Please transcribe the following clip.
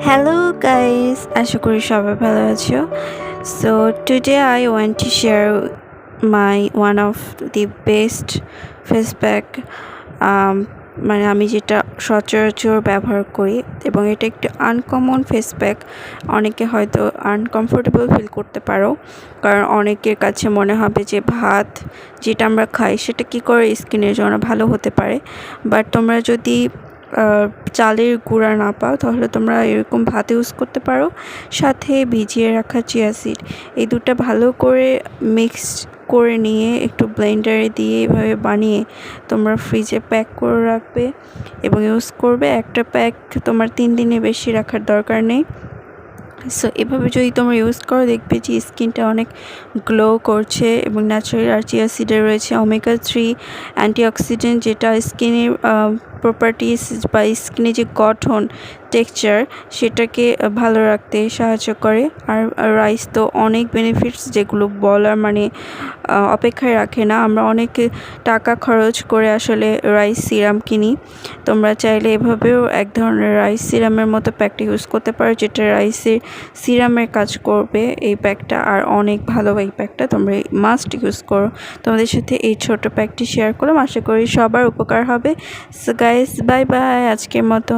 Hello guys, আশা করি সবাই ভালো আছো। So today I want to share my one of the best face pack মানে আমি যেটা সচরাচর ব্যবহার করি এবং এটা একটু আনকমন ফেস প্যাক। অনেকে হয়তো আনকমফোর্টেবল ফিল করতে পারো, কারণ অনেকের কাছে মনে হবে যে ভাত যেটা আমরা খাই সেটা কী করে স্কিনের জন্য ভালো হতে পারে। বাট তোমরা যদি চালের গুঁড়া না পাও তাহলে তোমরা এরকম ভাত ইউজ করতে পারো, সাথে ভিজিয়ে রাখা চিয়া সিড। এই দুটো ভালো করে মিক্স করে নিয়ে একটু ব্লেন্ডারে দিয়ে এভাবে বানিয়ে তোমরা ফ্রিজে প্যাক করে রাখবে এবং ইউজ করবে। একটা প্যাক তোমার 3 দিনের বেশি রাখার দরকার নেই। সো এভাবে যদি তোমরা ইউজ করো দেখবে যে স্কিনটা অনেক গ্লো করছে এবং ন্যাচারাল আর চিয়া সিডে রয়েছে ওমেগা 3 অ্যান্টিঅক্সিডেন্ট, যেটা স্কিনের প্রপার্টিস বা স্কিনের যে গঠন টেক্সচার সেটাকে ভালো রাখতে সাহায্য করে। আর রাইস তো অনেক বেনিফিটস যেগুলো বলার অপেক্ষায় রাখে না। আমরা অনেক টাকা খরচ করে আসলে রাইস সিরাম কিনি। তোমরা চাইলে এভাবেও এক ধরনের রাইস সিরামের মতো প্যাকটা ইউজ করতে পারো, যেটা রাইসের সিরামের কাজ করবে এই প্যাকটা। আর অনেক ভালো এই প্যাকটা, তোমরা মাস্ট ইউজ করো। তোমাদের সাথে এই ছোট প্যাকটি শেয়ার করলাম, আশা করি সবার উপকার হবে। সো গাইস, বাই বাই আজকের মতো।